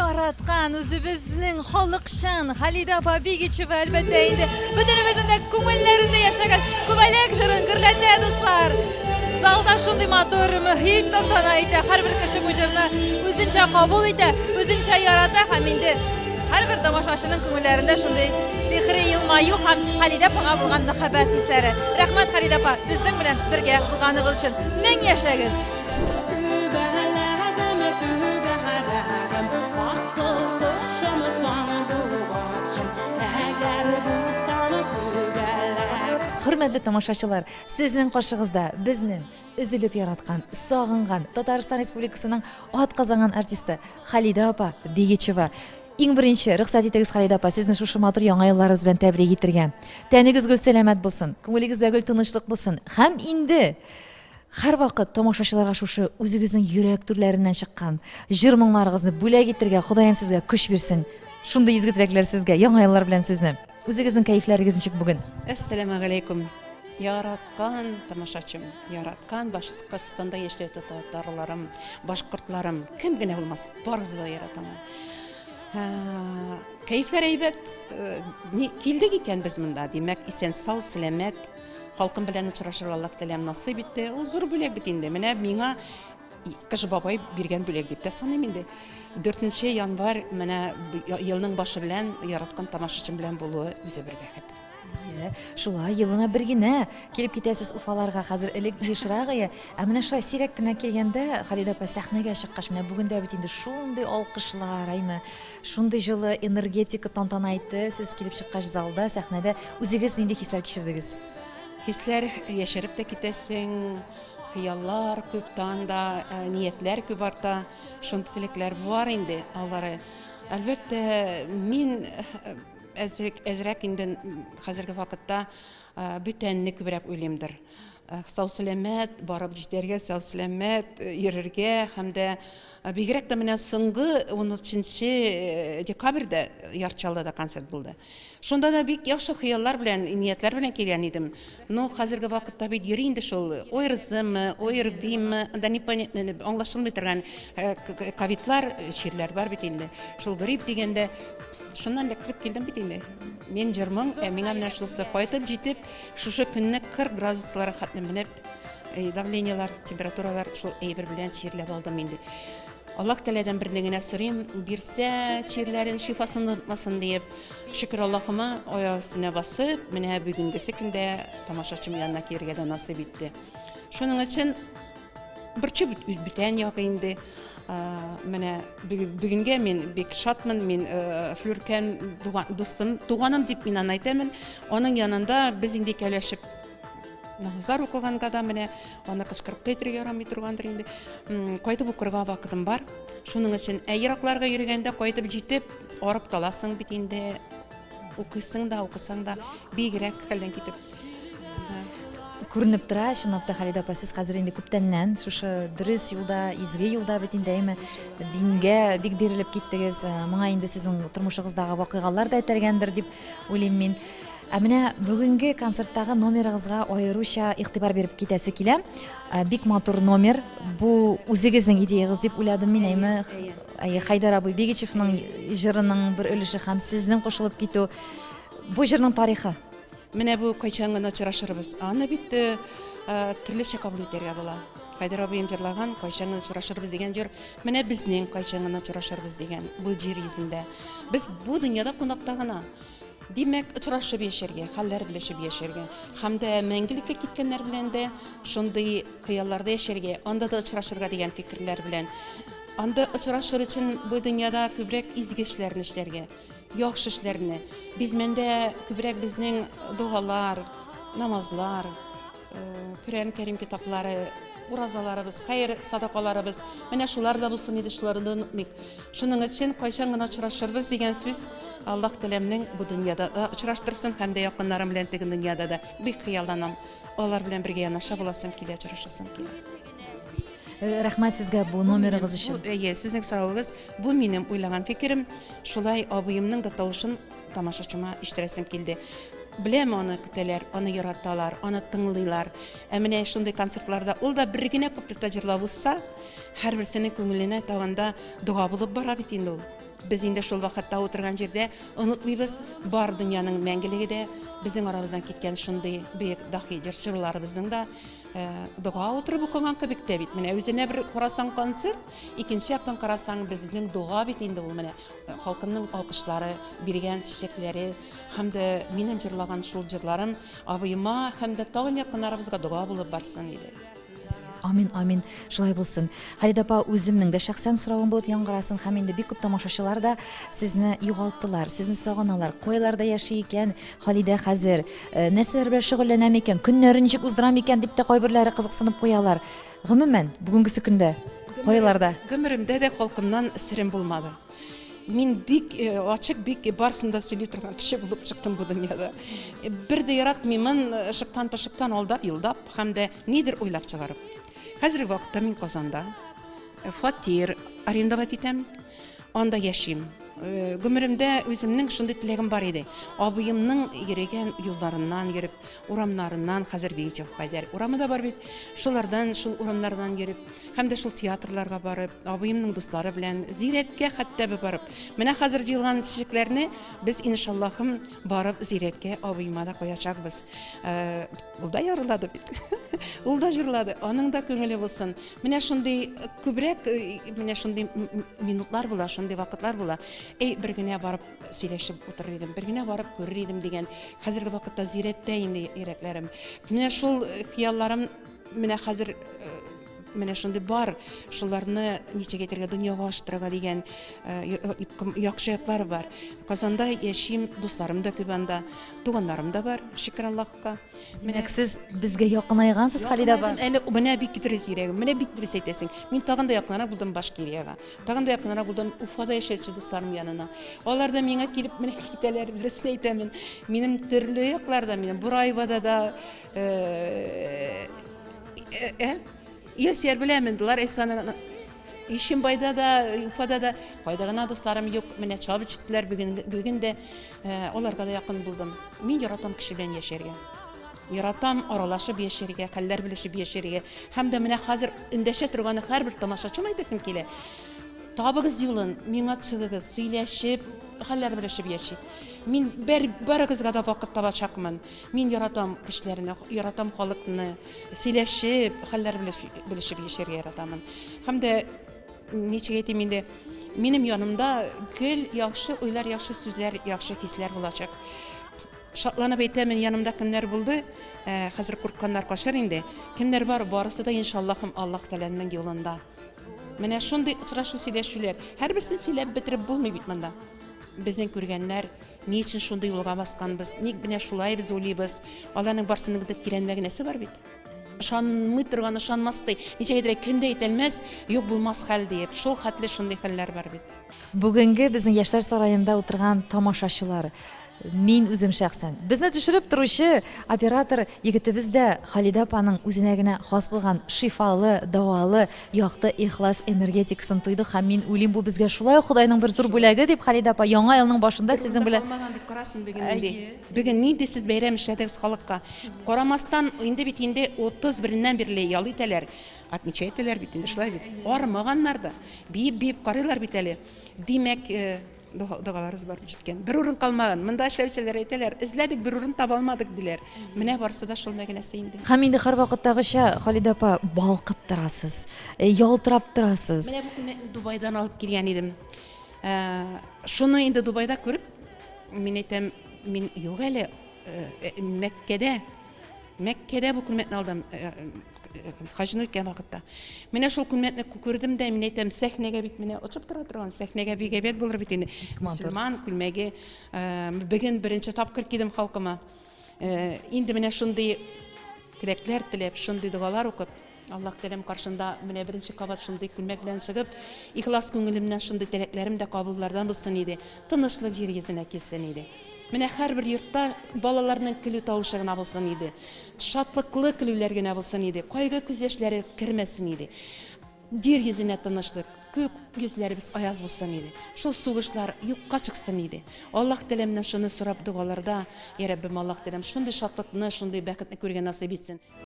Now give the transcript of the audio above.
yaratgan özübizning xalqşan Halida apa Bigicheva albatta endi butunimizning ko'ngillarida yashagan ko'malak jirin kirlatdi do'stlar. Zalda shunday motor muhit tantanaydi. Har bir kishi bu jirni o'zincha qabul etdi, o'zincha yaratdi ham endi har bir tomoshabinning ko'ngillarida shunday sehriy yilmayu ham Halida apaga bo'lgan muhabbat hislari. Rahmat Halida apa, bizning bilan birga bo'lganingiz uchun ming yashagingiz. Hürmetli tomoshachilar, sizning qo'shig'ingizda bizni üzülüp yaratgan, sog'ingan Tatariston Respublikasining ot qozongan artisti Halida apa Bigicheva. Eng birinchi ruxsat etingiz Halida apa, sizni shu motor yangi yillaringiz bilan tabrik ettirgan. Tanigiz gul salomat bo'lsin, ko'ngilingizda gul tinchlik bo'lsin. Ham endi har vaqt tomoshachilarga shu o'zingizning yurak turlaridan chiqqan jir-munglaringizni bo'lak ettirgan Xudoyim sizga kuch bersin. Shunday ezgu tilaklar sizga, yangi yillar bilan sizni. O'zingizning kayflaringiz nechik bugun? Assalomu alaykum. Yaratgan tamashachim, yaratgan Bashqortostonda yashaydi tatarlarim, boshqurtlarim, kimgina bo'lmas, barimizni da yarataman. Kayflar aybat, keldik ekan biz bunda, demak, isen sog' salomat, xalqim bilan uchrashishga Alloh taolom nasib etdi. O zo'r bo'lak bit endi. Mana menga Qish babay bergan bo'lak deb sanayman endi. 4 yanvar mana yilning boshi bilan yaratgan tamashachim bilan bo'luvi o'zi bir baxt. Шулай yılına bir gine kelip gitasiz ufalarga hazır elek yeshirag'i. Amina shu sirak kina kelganda Halida apa sahnaga chiqqach, mana bugun da bitindi shunday olqishlar, aymi. Shunday жылы energetika tantana aytdi. Siz kelib chiqqach zalda, sahnada o'zingiz nendek hislar kechirdiz? Hislar yashirib da ketasing. Xiyallar ko'p tanda, niyatlar ko'p arta, shunday tilaklar bor endi. Alları albatta men azrak endi hozirgi vaqtda bütünni ko'proq o'ylaymandir. Sog' salomat, borib jishlarga sog' salomat yurarga hamda bigrak da mana so'nggi 13-dekabrda Yarchalda konsert bo'ldi. Shunda da bek yaxshi xiyollar bilan, niyatlar bilan kelgan edim. No, hozirgi vaqtda bit yurindi shul o'yrizmi, o'yirbimi, unda непонятно, anglashilmay turgan kavitlar, she'rlar bor bit endi. Shul grip deganda shundan da kirib keldim bit endi. Men jirming, menga mana shulsa qaytib jetib, shu kunni 40 graduslarga xatni minib, davleniyalar, temperaturalar shul bir bilan she'rlab oldim endi. Allah Teala'dan birine sorayım, birse şiirlerin şifasını unutmasın deyip, şükür Allah'ıma oya üstüne basıp, mene bugün günde tamaşaçım yanına kergeden nasip etti. Şunun için birçi büten yok indi. Mene bugünge men bek şatmın, men Flürken dostum, tuğanım deyip men anaytamın. Onun yanında biz indi keleşip namazlar okuğanға да міне оны қышқырып кетірге ярамай тұрғандар енді қайтып оқырға вақытым бар. Шуның үшін Ирақларға йөргәндә қайтып жетіп, орып таласың бит инде, оқысың да, оқысаң да бигрәк хәлдән китеп. Күренеп тора, чынлапта Халида апа, сез хәзер инде күптәннән шушы дөрес юлда, изге юлда бит инде дингә бик бирелеп киттегез. Моңа инде сезнең тормышыгыздагы вакыйгалар да әтәргәндер дип уйлыйм мин. Менә бүгенге концерттагы номерыгызга аеруча игътибар берип китәсе килә. Бик матур номер. Бу үзегезнең идеягыз дип уйладым мин, әйме Хайдар абый Бигичевның җырының бер өлеше һәм сезнең кушылып китү. Бу җырның тарихы. Менә бу кайчан гына очрашырбыз. Аны бит төрлечә кабул итәргә була. Хайдар абыем җырлаган кайчан гына очрашырбыз дигән җыр. Менә безнең кайчан гына очрашырбыз дигән бу җыр йөзендә. Без бу дөньяда кунакта гына. Demek uçraşıp yaşarga, haller birleşip yaşarga. Hem de мәңгелеккә киткәннәр белән дә шундый хыялларда yaşarga, анда да очрашырга дигән фикерләр белән. Анда очрашыр өчен бу дөньяда күбрәк изге эшләрне эшләргә, яхшы эшләрне. Без мәндә күбрәк безнең дуалар, намазлар, Коръән-Кәрим китаплары, уразаларыбыз, хайыр садакаларыбыз, менә шулар да булсын иде, шуларны да онытмыйк. Шуның өчен кайчан гына очрашырбыз дигән сүз Аллаһ Тәгаләнең бу дөньяда очраштырсын һәм дә якыннарым белән теге дөньяда да бик хыялланам. Алар белән бергә янаша буласым килә, очрашасым килә. Рәхмәт сезгә бу номерыгыз өчен. Сезнең сорауыгыз, бу минем уйлаган фикерем. Шулай абыемның да тавышын тамашачыма ишетәсем килде. Білем оны көтәләр, оны яраталар, оны тыңлыйлар. Менә шундый концертларда ул да бер генә куплетта җырлап узса, һәрберсенең күңеленә тагында дуа булып бара бит инде ул. Без инде шул вакытта утырган җирдә онытмыйбыз бар дөньяның мәңгелеге дә безнең арабыздан киткән шундый бөек дахи җырчыларыбызның да дуга утырып укыган кебек тә бит. Менә үзенә бер карасаң концерт, икенче яктан карасаң безнең дуга бит инде ул менә халкының алкышлары, биргән чәчәкләре һәм дә минем җырлаган шул җырларым абыйыма һәм дә тагын якыннарыбызга дуга булып барсын иде. Амин, амин. Шулай булсын. Халида апа, үземнең дә шәхсән соравым булып яңгырасын һәм инде бик күп тамашачылар да сезне югалттылар, сезне сагыналар. Кайларда яши икән Халида хәзер? Нәрсәләр белән шөгыльләнә микән? Көннәрен ничек уздыра микән дип тә кайберләре кызыксынып куялар. Гомумән, бүгенгесе көндә кайларда? Гомеремдә дә халкымнан сирем булмады. Мин бик ачык, бик барсында сөйли торган кеше булып чыктым бу дөньяда. Бер дә яратмыймын шыктан алдап, юлдап һәм дә нидер уйлап чыгарып. Хәзерге вакытта мин Казанда фатир арендовать итәм, анда яшим. Гомеремдә үземнең шундый теләгем бар иде. Абыемның йөргән юлларыннан йөреп, урамнарыннан хәзер Вичев Хайдар урамы да бар бит. Шулардан, шул урамнардан йөреп, һәм дә шул театрларга барып, абыемның дуслары белән зирәткә хәтта барып. Менә хәзер җыелган чәчәкләрне без иншаллахым барып зирәткә абыема да куячакбыз. Ул да ярылады бит. Ул да җырлады. Аның да күңеле булсын. Менә шундый күбрәк, менә шундый минутлар була, шундый вакытлар була. Бер генә барып сөйләшеп утырыр идем, бер генә барып күрер идем дигән хәзерге вакытта зирәттә инде йөрәкләрем. Менә шул хыялларым менә хәзер менә шундый бар, шуларны ничек әйтергә, дөньяга аштырырга дигән яхшы яклары бар. Казанда яшим, дусларым да күп анда, туганнарым да бар, шөкер Аллаһка. Менә сез безгә якынайгансыз Халида апа. Әле менә бик дөрес йөрәгем, менә бик дөрес әйтәсең. Мин тагын да якынрак булдым Башкирияга. Тагын да якынрак булдым Уфада яшәүче дусларым янына. Алар да миңа килеп менә китәләр, дөресен әйтәмен. Минем төрле якларда, минем Бураевада да Ясер беләмен, дилар Әсәнең Ишимбайда да, Уфада да, кайда гына дусларым юк, менә чабып җиттеләр бүген дә аларга да якын булдым. Мин яратам кеше белән яшәргә. Яратам аралашып яшәргә, хәлләр белешеп яшәргә. Һәм дә менә хәзер эндәшә торганы һәрбер тамашачым әйтәсем килә. Табыгыз юлын, миңа чыгыгыз, сөйләшеп, хәлләр белешеп яши. Мин барыгызга да вакыт табачакмын. Мин яратам кешеләрне, яратам халыкны, сөйләшеп, хәлләр белешеп яшәргә яратамын. Һәм дә ничек әйтим инде, минем янымда гел яхшы уйлар, яхшы сүзләр, яхшы хисләр булачак. Шатланып әйтәмен, янымда кемнәр булды, хәзер курыкканнар качар инде. Кемнәр бар, барысы да иншаллахым Аллаһ Тәгаләнең юлында. Менә шундый очрашу сөйләшүләр, һәрберсен сөйләп бетереп булмый бит монда. Безнең күргәннәр, ни өчен шундый юлга басканбыз, ник менә шулай без уйлыйбыз. Аларның барсының да тирәнлегенәсе бар бит. Ышанмый торган, ышанмастай, ничек әйтергә, кемдә әйтелмәс, юк булмас хәл дип. Шул хәтле шундый хәлләр бар бит. Бүгенге безнең яшьләр сараенда утырган тамашачылар, мин үзем шәхсән, безне төшереп торучы оператор егетебез дә Халида апаның үзенә генә хас булган шифалы, давалы, якты ихлас энергетикасын тойды һәм мин уйлыйм, бу безгә шулай Худайның бер зур бүләге дип Халида апа яңа елның башында сезнең белән Карасын бүген нинди сез бәйрәм эшләдегез халыкка. Карамастан инде бит инде 31-ннән бирле ял итәләр. Отмечать итәләр бит инде шулай бит. Армаганнар да. Биеп карыйлар бит әле. Димәк, догаларыбыз бар җиткән. Бер урын калмаган. Монда эшләүчеләр әйтәләр, эзләдек, бер урын таба алмадык диләр. Менә барсы да шул мәгънәсе инде. Һәм инде һәр вакыттагыча Халида апа балкып торасыз, ялтырап торасыз. Менә бу көнне Дубайдан алып килгән идем. Шуны инде Дубайда күреп, мин әйтәм, мин юк әле Мәккәдә бу күлмәкне алдым. Хаҗны үткән вакытта. Менә шул күлмәкне күрдем дә, мин әйтәм, сәхнәгә бит менә очып тора торган, сәхнәгә бик әйбәт булыр бит инде. Мөселман күлмәге бүген беренче тапкыр кидем халкыма. Инде менә шундый теләкләр теләп, шундый дугалар укып, Аллаһ Тәгалә каршында менә беренче кабат шундый күлмәк белән чыгып, ихлас күңелемнән шундый теләкләрем дә кабуллардан булсын иде. Тынычлык җир йөзенә килсен иде. Менә һәрбер йортта балаларның көлү тавышы гына булсын иде. Шатлыклы көлүләр генә булсын иде. Кайгы күз яшьләре кирмәсен иде. Җир йөзенә тынычлык, күк йөзләребез аяз булсын иде. Шул сугышлар юкка чыксын иде. Аллаһ Тәгаләннән шуны сорап дугаларда, я Раббим, Аллаһ Тәгаләм шундый шатлыкны, шундый бәхетне күргән насыйп итсен.